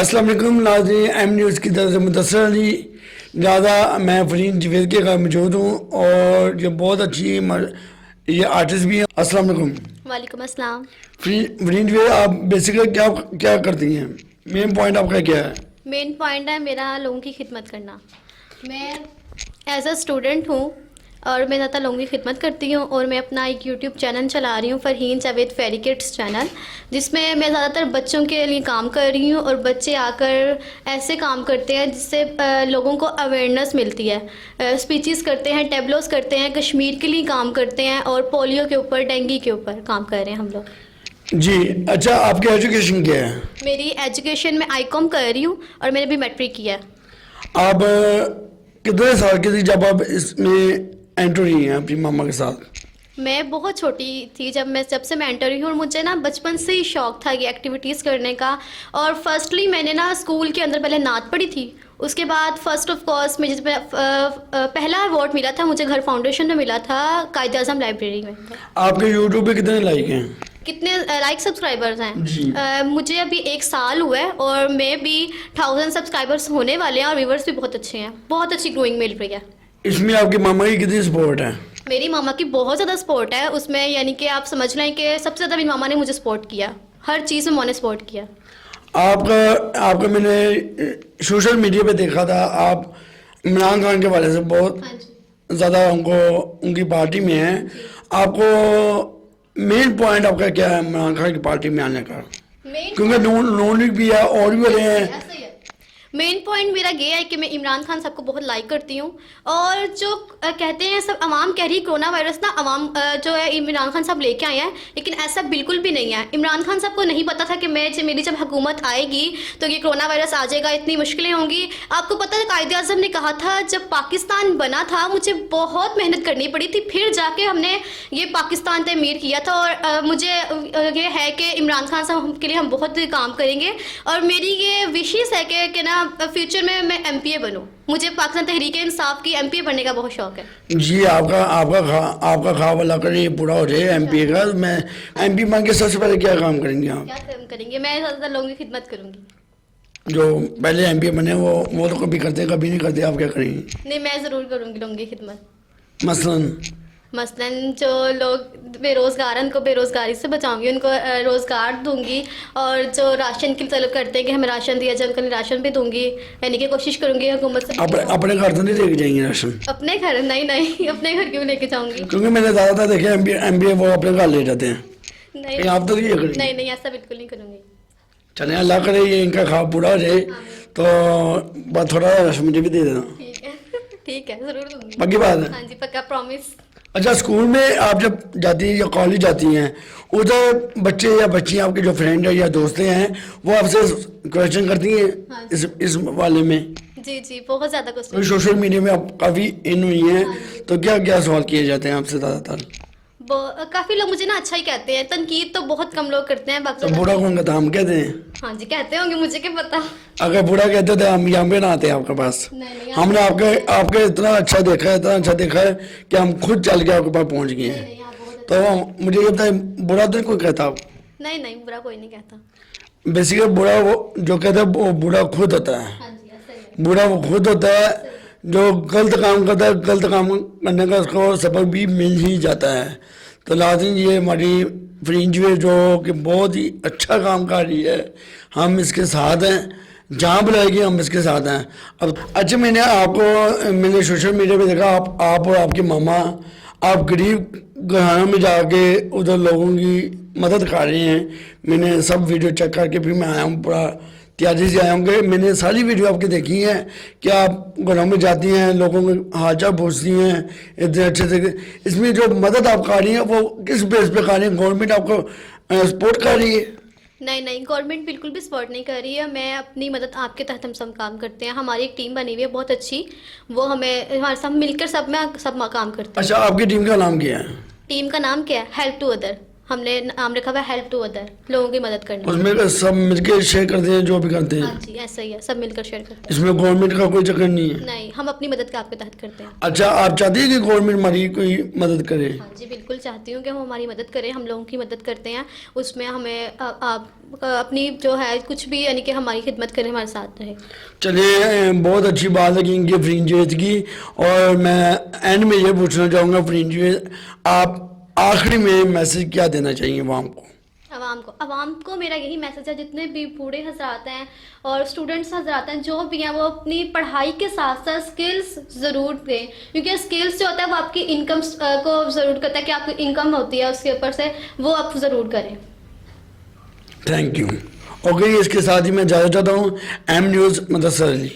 अस्सलाम वालेकुम नाज़रीन, एम न्यूज़ की तरफ से मुदस्सर अली ज़्यादा मैं फरीन जवेद के घर मौजूद हूँ और ये बहुत अच्छी ये आर्टिस्ट भी हैं। अस्सलाम वालेकुम। वालेकुम अस्सलाम। फरीन जवेद, आप बेसिकली क्या क्या करती हैं? मेन पॉइंट आपका क्या है? मेन पॉइंट है मेरा लोगों की खिदमत करना। मैं एज अ स्टूडेंट हूँ और मैं ज़्यादा लोगों की खिदमत करती हूँ और मैं अपना एक यूट्यूब चैनल चला रही हूँ, फरहीन जावेद फेरी किड्स चैनल, जिसमें मैं ज़्यादातर बच्चों के लिए काम कर रही हूँ और बच्चे आकर ऐसे काम करते हैं जिससे लोगों को अवेयरनेस मिलती है। स्पीचेस करते हैं, टेबलोस करते हैं, कश्मीर के लिए काम करते हैं और पोलियो के ऊपर, डेंगू के ऊपर काम कर रहे हैं हम लोग। जी अच्छा, आपकी एजुकेशन क्या है? मेरी एजुकेशन में आईकॉम कर रही हूँ और मैंने भी मैट्रिक किया है। आप कितने साल की थी जब आप इसमें एंटर हुई हैं अपनी मामा के साथ? मैं बहुत छोटी थी जब से मैं एंटर हुई हूँ और मुझे ना बचपन से ही शौक था ये एक्टिविटीज़ करने का। और फर्स्टली मैंने ना स्कूल के अंदर पहले नात पढ़ी थी, उसके बाद फर्स्ट ऑफ कोर्स मुझे पहला अवार्ड मिला था, मुझे घर फाउंडेशन में मिला था कायदे आज़म लाइब्रेरी में। आपके यूट्यूब पे कितने लाइक हैं? कितने लाइक सब्सक्राइबर्स हैं? जी। मुझे अभी 1 साल हुआ है और मैं भी 1000 सब्सक्राइबर्स होने वाले हैं और व्यूवर्स भी बहुत अच्छे हैं, बहुत अच्छी ग्रोइंग मिल रही है। इसमें आपकी मामा की कितनी सपोर्ट है? मेरी मामा की बहुत ज़्यादा सपोर्ट है उसमें, यानी कि आप समझ लें कि सबसे ज़्यादा मेरी मामा ने मुझे सपोर्ट किया, हर चीज़ में उन्होंने सपोर्ट किया। आपका मैंने सोशल मीडिया पे देखा था, आप इमरान खान के वाले से बहुत हाँ जी। ज़्यादा उनकी पार्टी में हैं। आपको मेन पॉइंट आपका क्या है इमरान खान की पार्टी में आने का? क्योंकि नॉन लीग भी है और भी बड़े हैं। ऐसा ही है। मेन पॉइंट मेरा ये है कि मैं इमरान खान साहब को बहुत लाइक करती हूँ और जो कहते हैं सब अवाम कह रही है कोरोना वायरस ना अवाम जो है इमरान खान साहब लेके आए हैं, लेकिन ऐसा बिल्कुल भी नहीं है। इमरान खान साहब को नहीं पता था कि मेरी जब हुकूमत आएगी तो ये कोरोना वायरस आ जाएगा, इतनी मुश्किलें होंगी। आपको पता है कायदे आज़म ने कहा था जब पाकिस्तान बना था मुझे बहुत मेहनत करनी पड़ी थी, फिर जाके हमने ये पाकिस्तान तमीर किया था। और मुझे ये है कि इमरान खान साहब के लिए हम बहुत काम करेंगे और मेरी ये विशेष है कि ना फ्यूचर में मैं एमपीए बनूं। मुझे पाकिस्तान तहरीक इंसाफ की एमपीए बनने का बहुत शौक है। जी, आपका ख्वाब अल्लाह करे पूरा हो जाए एमपी का। मैं एमपी बन के सबसे पहले क्या काम करेंगे आप? क्या काम करेंगे? मैं ज़्यादा लोगों की खिदमत करूंगी। जो पहले एमपी बने वो तो कभी करते कभी नहीं करते, आप क्या करेंगे? नहीं, मैं ज़रूर करूंगी लोगों की खिदमत। मसलन जो लोग बेरोज़गार हैं उनको बेरोज़गारी से बचाऊंगी, उनको रोज़गार दूंगी और जो राशन की तलब करते हैं कि हमें राशन दिया जाए उनको राशन भी दूंगी, यानी कि कोशिश करूंगी हुकूमत से। अपने घर तो नहीं लेके जाएंगे राशन? अपने घर नहीं, अपने घर क्यों लेके जाऊंगी? क्योंकि मैंने ज़्यादातर देखे एमपी वो अपने घर ले जाते हैं। नहीं, आप तो ये करेंगे? नहीं, ऐसा बिल्कुल नहीं करूंगी। चले, अल्लाह करे ये इनका ख्वाब पूरा हो जाए तो बस थोड़ा राशन मुझे भी दे देना। ठीक है, ज़रूर दूंगी। पक्की बात है? हाँ जी, पक्का, प्रॉमिस। अच्छा, स्कूल में आप जब जाती हैं या कॉलेज जाती हैं उधर बच्चे या बच्चियाँ आपके जो फ्रेंड है या दोस्तें हैं वो आपसे क्वेश्चन करती हैं? हाँ इस वाले में जी बहुत ज़्यादा क्वेश्चन। सोशल मीडिया में आप काफ़ी इन हुई हैं, तो क्या क्या सवाल किए जाते हैं आपसे ज़्यादातर? काफ़ी लोग मुझे ना अच्छा ही कहते हैं, तनकीद तो बहुत कम लोग करते हैं। तो बुरा कौन कहता है? हम कहते हैं। हाँ जी, कहते होंगे, मुझे क्या पता। अगर बुरा कहते तो हम यहाँ पे ना आते आपके पास। नहीं, हमने आपके इतना अच्छा देखा है कि हम खुद चल के आपके पास पहुँच गए हैं। तो मुझे ये बताए, बुरा तो नहीं कोई कहता आप? नहीं, बुरा कोई नहीं कहता। बेसिकली बुरा वो जो कहता है वो बुरा खुद होता है। हाँ जी, ऐसा ही है। बुरा वो खुद होता है जो गलत काम करता है, गलत काम करने का उसको सबक भी मिल ही जाता है। तो लाजिम ये हमारी फरीन जवेद जो कि बहुत ही अच्छा काम कर रही है, हम इसके साथ हैं, जहाँ बुलाएगी हम इसके साथ हैं। अब अच्छा, मैंने सोशल मीडिया पे देखा आप और आपकी मामा आप गरीब घरानों में जाके उधर लोगों की मदद कर रहे हैं। मैंने सब वीडियो चेक करके फिर मैं आया हूँ, पूरा तैयारी से आया हूँ कि मैंने सारी वीडियो आपकी देखी हैं कि आप घरों में जाती हैं, लोगों के हालचाल पूछती हैं इतने अच्छे से। इसमें जो मदद आप कर रही हैं वो किस बेस पे कर रही हैं? गवर्नमेंट आपको सपोर्ट कर रही है? नहीं, गवर्नमेंट बिल्कुल भी सपोर्ट नहीं कर रही है। मैं अपनी मदद आपके तहत हम सब काम करते हैं। हमारी एक टीम बनी हुई है बहुत अच्छी, वो हमारे साथ मिलकर सब काम करते हैं। अच्छा, आपकी टीम का नाम क्या है? टीम का नाम क्या है? Help to other. हमने नाम रखा हुआ है हेल्प टू अदर, लोगों की मदद करना। उसमें सब मिलके शेयर करते हैं जो भी करते हाँ हैं, जी, ऐसा ही है, सब मिलकर शेयर करते इसमें गवर्नमेंट का कोई चक्कर नहीं है। हैं। नहीं, हम अपनी मदद काम के तहत करते हैं। अच्छा, आप चाहती हैं कि गवर्नमेंट हमारी कोई मदद करे? हाँ जी, बिल्कुल चाहती हूँ कि वो हमारी मदद करें, हम लोगों की मदद करते हैं। उसमें हमें आप अपनी जो है कुछ भी यानी कि हमारी खिदमत करें, हमारे साथ रहे। चलिए, बहुत अच्छी बात है कि इनकी फ्रिंज की। और मैं एंड में ये पूछना चाहूँगा फ्रिंज, आप आखिरी में मैसेज क्या देना चाहिए आवाम को? आवाम को मेरा यही मैसेज है, जितने भी बूढ़े हजरात हैं और स्टूडेंट्स हजरात हैं जो भी हैं, वो अपनी पढ़ाई के साथ साथ स्किल्स ज़रूर दें, क्योंकि स्किल्स जो होता है वो आपकी इनकम को ज़रूर करता है कि आपकी इनकम होती है उसके ऊपर से, वो आप ज़रूर करें। Thank you. ओके, इसके साथ ही मैं जाना चाहता हूँ। M news Mudassar Ali.